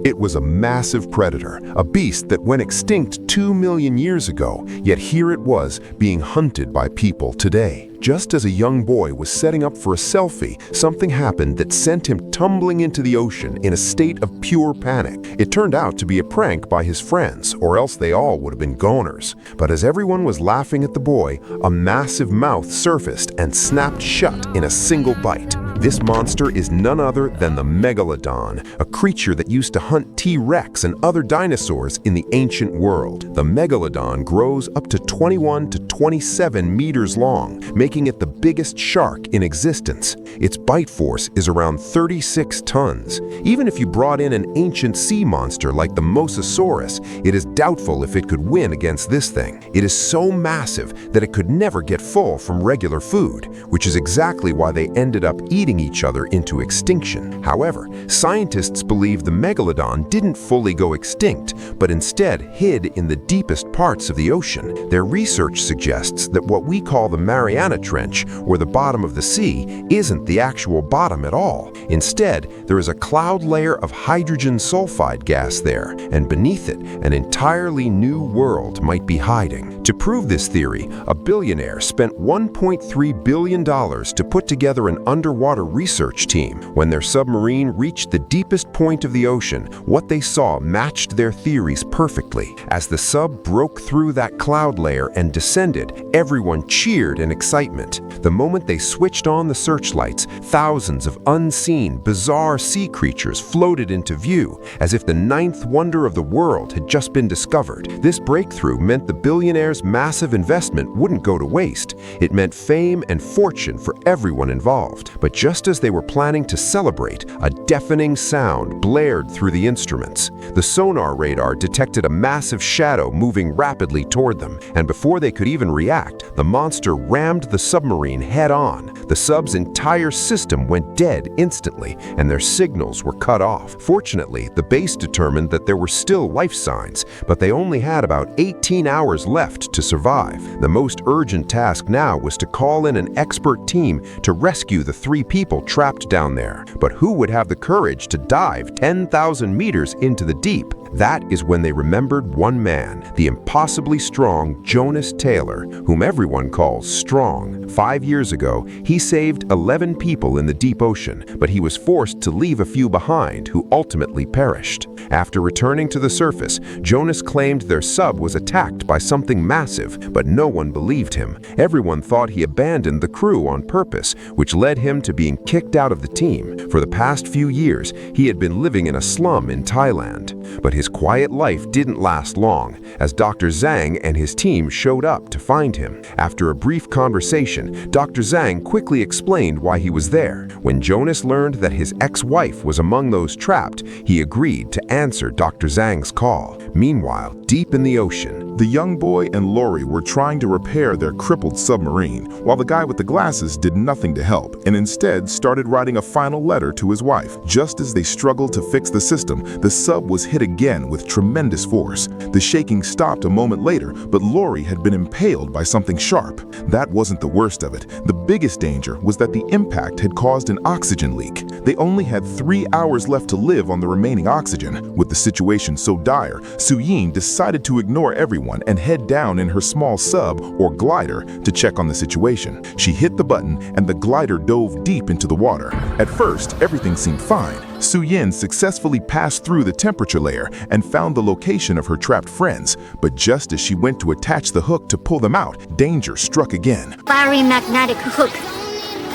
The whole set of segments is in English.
It was a massive predator, a beast that went extinct 2 million years ago, yet here it was being hunted by people today. Just as a young boy was setting up for a selfie, something happened that sent him tumbling into the ocean in a state of pure panic. It turned out to be a prank by his friends, or else they all would have been goners. But as everyone was laughing at the boy, a massive mouth surfaced and snapped shut in a single bite. This monster is none other than the Megalodon, a creature that used to hunt T-Rex and other dinosaurs in the ancient world. The Megalodon grows up to 21 to 27 meters long, making it the biggest shark in existence. Its bite force is around 36 tons. Even if you brought in an ancient sea monster like the Mosasaurus, it is doubtful if it could win against this thing. It is so massive that it could never get full from regular food, which is exactly why they ended up eating each other into extinction. However, scientists believe the Megalodon didn't fully go extinct, but instead hid in the deepest parts of the ocean. Their research suggests that what we call the Mariana Trench, or the bottom of the sea, isn't the actual bottom at all. Instead, there is a cloud layer of hydrogen sulfide gas there, and beneath it, an entirely new world might be hiding. To prove this theory, a billionaire spent $1.3 billion to put together an underwater research team. When their submarine reached the deepest point of the ocean, what they saw matched their theories perfectly. As the sub broke through that cloud layer and descended, everyone cheered in excitement. The moment they switched on the searchlights, thousands of unseen, bizarre sea creatures floated into view, as if the ninth wonder of the world had just been discovered. This breakthrough meant the billionaire's massive investment wouldn't go to waste. It meant fame and fortune for everyone involved. But just as they were planning to celebrate, a deafening sound blared through the instruments. The sonar radar detected a massive shadow moving rapidly toward them, and before they could even react, the monster rammed the submarine head-on. The sub's entire system went dead instantly, and their signals were cut off. Fortunately, the base determined that there were still life signs, but they only had about 18 hours left to survive. The most urgent task now was to call in an expert team to rescue the 3 people trapped down there. But who would have the courage to dive 10,000 meters into the deep? That is when they remembered one man, the impossibly strong Jonas Taylor, whom everyone calls Strong. 5 years ago, he saved 11 people in the deep ocean, but he was forced to leave a few behind who ultimately perished. After returning to the surface, Jonas claimed their sub was attacked by something massive, but no one believed him. Everyone thought he abandoned the crew on purpose, which led him to being kicked out of the team. For the past few years, he had been living in a slum in Thailand. But his quiet life didn't last long, as Dr. Zhang and his team showed up to find him. After a brief conversation, Dr. Zhang quickly explained why he was there. When Jonas learned that his ex-wife was among those trapped, he agreed to answer Dr. Zhang's call. Meanwhile, deep in the ocean, the young boy and Lori were trying to repair their crippled submarine, while the guy with the glasses did nothing to help and instead started writing a final letter to his wife. Just as they struggled to fix the system, the sub was hit again with tremendous force. The shaking stopped a moment later, but Lori had been impaled by something sharp. That wasn't the worst of it. The biggest danger was that the impact had caused an oxygen leak. They only had 3 hours left to live on the remaining oxygen. With the situation so dire, Suyin decided to ignore everyone and head down in her small sub, or glider, to check on the situation. She hit the button and the glider dove deep into the water. At first, everything seemed fine. Suyin successfully passed through the temperature layer and found the location of her trapped friends. But just as she went to attach the hook to pull them out, danger struck again. Firing magnetic hook.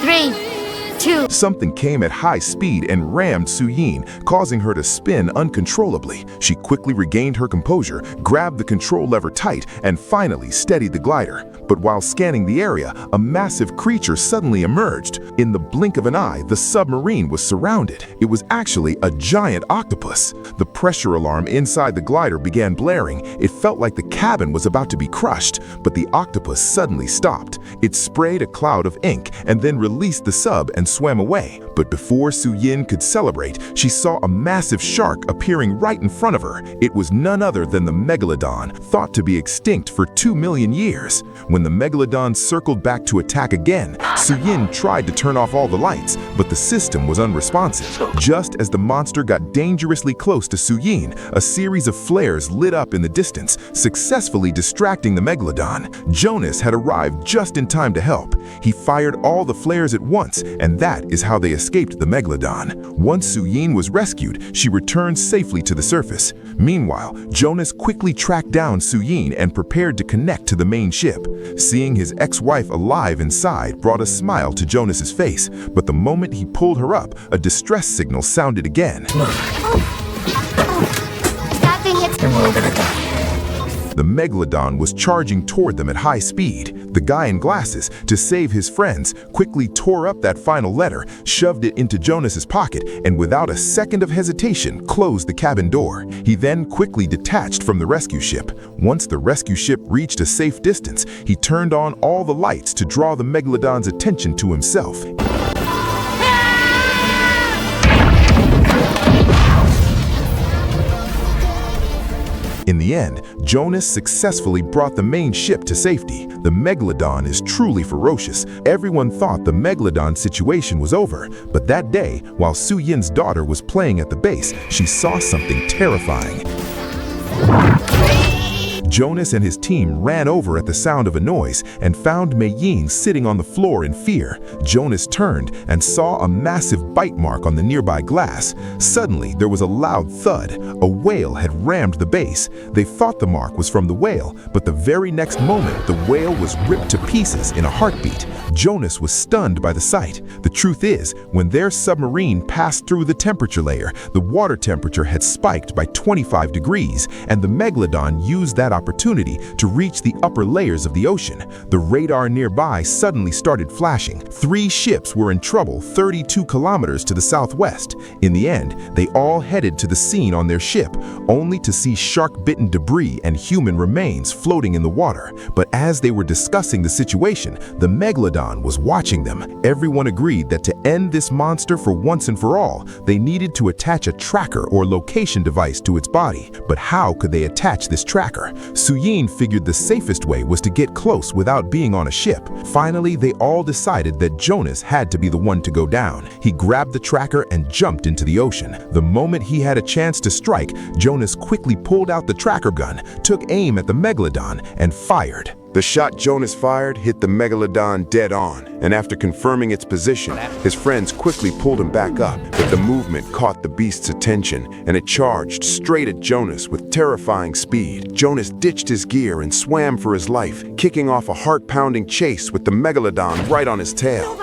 3, 2. Something came at high speed and rammed Suyin, causing her to spin uncontrollably. She quickly regained her composure, grabbed the control lever tight, and finally steadied the glider. But while scanning the area, a massive creature suddenly emerged. In the blink of an eye, the submarine was surrounded. It was actually a giant octopus. The pressure alarm inside the glider began blaring. It felt like the cabin was about to be crushed, but the octopus suddenly stopped. It sprayed a cloud of ink and then released the sub and swam away. But before Su Yin could celebrate, she saw a massive shark appearing right in front of her. It was none other than the Megalodon, thought to be extinct for 2 million years. When the Megalodon circled back to attack again, Su Yin tried to turn off all the lights, but the system was unresponsive. Just as the monster got dangerously close to Su Yin, a series of flares lit up in the distance, successfully distracting the Megalodon. Jonas had arrived just in time to help. He fired all the flares at once, and that is how they escaped the Megalodon. Once Su Yin was rescued, she returned safely to the surface. Meanwhile, Jonas quickly tracked down Su Yin and prepared to connect to the main ship. Seeing his ex-wife alive inside brought a smile to Jonas's face, but the moment he pulled her up, a distress signal sounded again. That thing hits. And we're all gonna die. The Megalodon was charging toward them at high speed. The guy in glasses, to save his friends, quickly tore up that final letter, shoved it into Jonas's pocket, and without a second of hesitation, closed the cabin door. He then quickly detached from the rescue ship. Once the rescue ship reached a safe distance, he turned on all the lights to draw the Megalodon's attention to himself. In the end, Jonas successfully brought the main ship to safety. The Megalodon is truly ferocious. Everyone thought the Megalodon situation was over, but that day, while Su Yin's daughter was playing at the base, she saw something terrifying. Jonas and his team ran over at the sound of a noise and found Mei Yin sitting on the floor in fear. Jonas turned and saw a massive bite mark on the nearby glass. Suddenly, there was a loud thud. A whale had rammed the base. They thought the mark was from the whale, but the very next moment, the whale was ripped to pieces in a heartbeat. Jonas was stunned by the sight. The truth is, when their submarine passed through the temperature layer, the water temperature had spiked by 25 degrees, and the Megalodon used that opportunity to reach the upper layers of the ocean. The radar nearby suddenly started flashing. 3 ships were in trouble 32 kilometers to the southwest. In the end, they all headed to the scene on their ship, only to see shark-bitten debris and human remains floating in the water. But as they were discussing the situation, the Megalodon was watching them. Everyone agreed that to end this monster for once and for all, they needed to attach a tracker or location device to its body. But how could they attach this tracker? Su Yin figured the safest way was to get close without being on a ship. Finally, they all decided that Jonas had to be the one to go down. He grabbed the tracker and jumped into the ocean. The moment he had a chance to strike, Jonas quickly pulled out the tracker gun, took aim at the Megalodon, and fired. The shot Jonas fired hit the Megalodon dead on, and after confirming its position, his friends quickly pulled him back up. But the movement caught the beast's attention, and it charged straight at Jonas with terrifying speed. Jonas ditched his gear and swam for his life, kicking off a heart-pounding chase with the Megalodon right on his tail.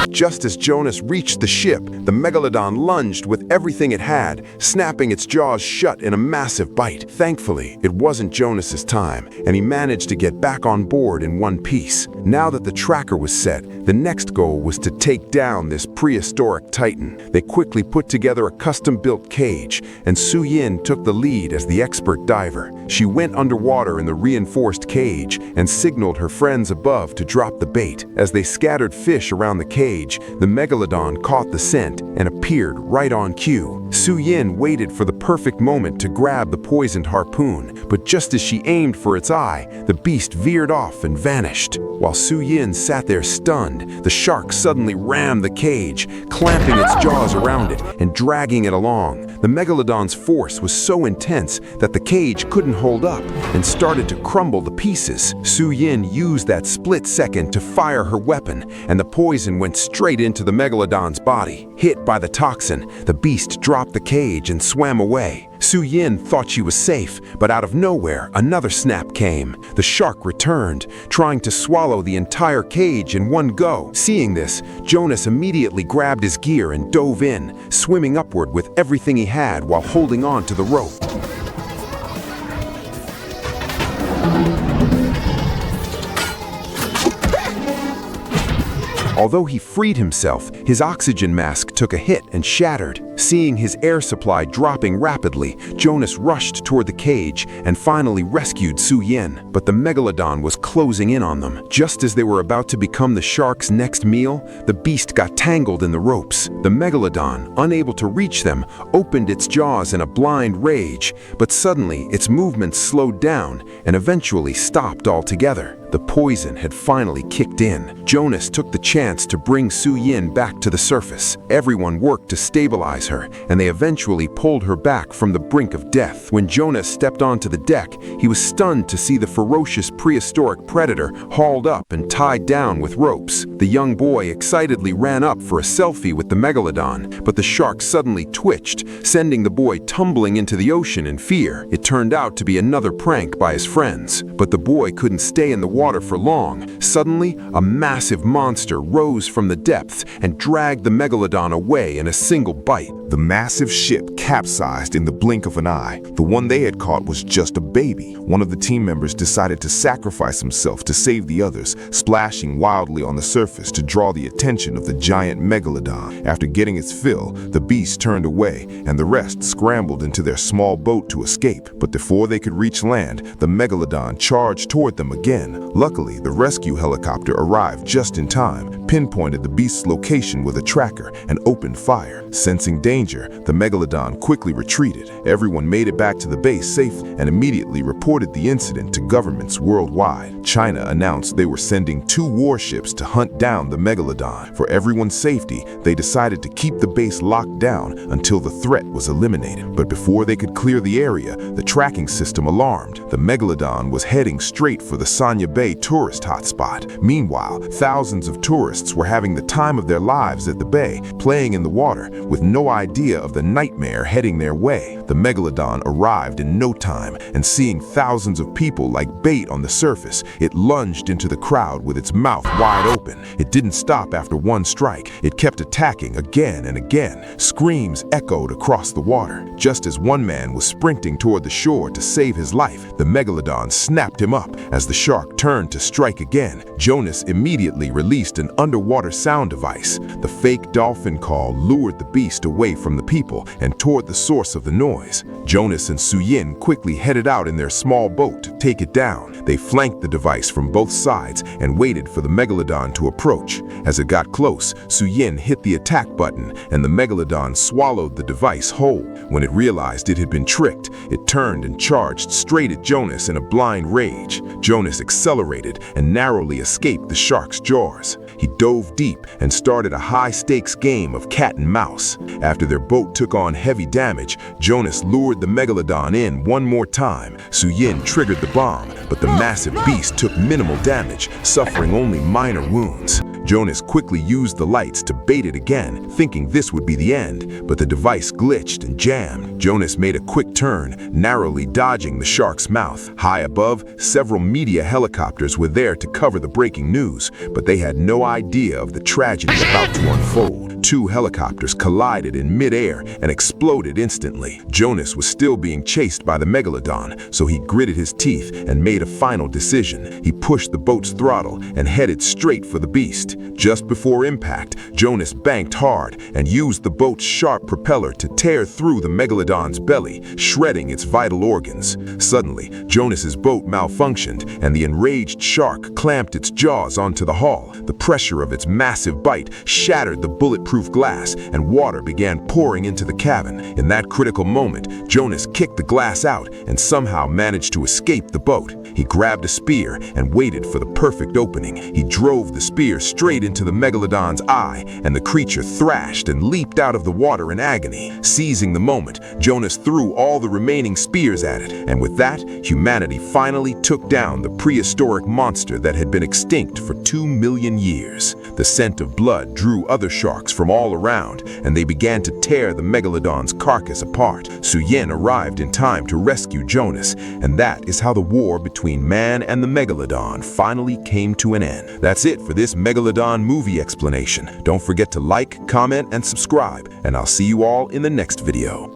Just as Jonas reached the ship, the Megalodon lunged with everything it had, snapping its jaws shut in a massive bite. Thankfully, it wasn't Jonas's time, and he managed to get back on board in one piece. Now that the tracker was set, the next goal was to take down this prehistoric titan. They quickly put together a custom-built cage, and Su Yin took the lead as the expert diver. She went underwater in the reinforced cage and signaled her friends above to drop the bait. As they scattered fish around the cage, the Megalodon caught the scent and appeared right on cue. Su Yin waited for the perfect moment to grab the poisoned harpoon, but just as she aimed for its eye, the beast veered off and vanished. While Su Yin sat there stunned, the shark suddenly rammed the cage, clamping its jaws around it and dragging it along. The Megalodon's force was so intense that the cage couldn't hold up and started to crumble to pieces. Su Yin used that split second to fire her weapon, and the poison went straight into the Megalodon's body. Hit by the toxin, the beast dropped the cage and swam away. Su Yin thought she was safe, but out of nowhere, another snap came. The shark returned, trying to swallow the entire cage in one go. Seeing this, Jonas immediately grabbed his gear and dove in, swimming upward with everything he had while holding on to the rope. Although he freed himself, his oxygen mask took a hit and shattered. Seeing his air supply dropping rapidly, Jonas rushed toward the cage and finally rescued Su Yin. But the Megalodon was closing in on them. Just as they were about to become the shark's next meal, the beast got tangled in the ropes. The Megalodon, unable to reach them, opened its jaws in a blind rage, but suddenly its movements slowed down and eventually stopped altogether. The poison had finally kicked in. Jonas took the chance to bring Su Yin back to the surface. Everyone worked to stabilize her, and they eventually pulled her back from the brink of death. When Jonas stepped onto the deck, he was stunned to see the ferocious prehistoric predator hauled up and tied down with ropes. The young boy excitedly ran up for a selfie with the Megalodon, but the shark suddenly twitched, sending the boy tumbling into the ocean in fear. It turned out to be another prank by his friends, but the boy couldn't stay in the water for long. Suddenly, a massive monster rose from the depths and dragged the Megalodon away in a single bite. The massive ship capsized in the blink of an eye. The one they had caught was just a baby. One of the team members decided to sacrifice himself to save the others, splashing wildly on the surface to draw the attention of the giant Megalodon. After getting its fill, the beast turned away, and the rest scrambled into their small boat to escape. But before they could reach land, the Megalodon charged toward them again. Luckily, the rescue helicopter arrived just in time, pinpointed the beast's location with a tracker, and opened fire. Sensing danger, the Megalodon quickly retreated. Everyone made it back to the base safely and immediately reported the incident to governments worldwide. China announced they were sending 2 warships to hunt down the Megalodon. For everyone's safety, they decided to keep the base locked down until the threat was eliminated. But before they could clear the area, the tracking system alarmed. The Megalodon was heading straight for the Sanya Bay tourist hotspot. Meanwhile, thousands of tourists were having the time of their lives at the bay, playing in the water, with no idea of the nightmare heading their way. The Megalodon arrived in no time, and seeing thousands of people like bait on the surface, it lunged into the crowd with its mouth wide open. It didn't stop after one strike. It kept attacking again and again. Screams echoed across the water. Just as one man was sprinting toward the shore to save his life, the Megalodon snapped him up. As the shark turned to strike again, Jonas immediately released an underwater sound device. The fake dolphin call lured the beast away from the people and toward the source of the noise. Jonas and Su Yin quickly headed out in their small boat to take it down. They flanked the device from both sides and waited for the Megalodon to approach. As it got close, Su Yin hit the attack button and the Megalodon swallowed the device whole. When it realized it had been tricked, it turned and charged straight at Jonas in a blind rage. Jonas accelerated and narrowly escaped the shark's jaws. He dove deep and started a high-stakes game of cat and mouse. After their boat took on heavy damage, Jonas lured the Megalodon in one more time. Su Yin triggered the bomb, but the massive beast took minimal damage, suffering only minor wounds. Jonas quickly used the lights to bait it again, thinking this would be the end, but the device glitched and jammed. Jonas made a quick turn, narrowly dodging the shark's mouth. High above, several media helicopters were there to cover the breaking news, but they had no idea of the tragedy about to unfold. 2 helicopters collided in mid-air and exploded instantly. Jonas was still being chased by the Megalodon, so he gritted his teeth and made a final decision. He pushed the boat's throttle and headed straight for the beast. Just before impact, Jonas banked hard and used the boat's sharp propeller to tear through the Megalodon's belly, shredding its vital organs. Suddenly, Jonas's boat malfunctioned and the enraged shark clamped its jaws onto the hull. The pressure of its massive bite shattered the bulletproof glass and water began pouring into the cabin. In that critical moment, Jonas kicked the glass out and somehow managed to escape the boat. He grabbed a spear and waited for the perfect opening. He drove the spear straight into the Megalodon's eye, and the creature thrashed and leaped out of the water in agony. Seizing the moment, Jonas threw all the remaining spears at it, and with that, humanity finally took down the prehistoric monster that had been extinct for 2 million years. The scent of blood drew other sharks from all around, and they began to tear the Megalodon's carcass apart. Su Yin arrived in time to rescue Jonas, and that is how the war between man and the Megalodon finally came to an end. That's it for this Megalodon movie explanation. Don't forget to like, comment, and subscribe, and I'll see you all in the next video.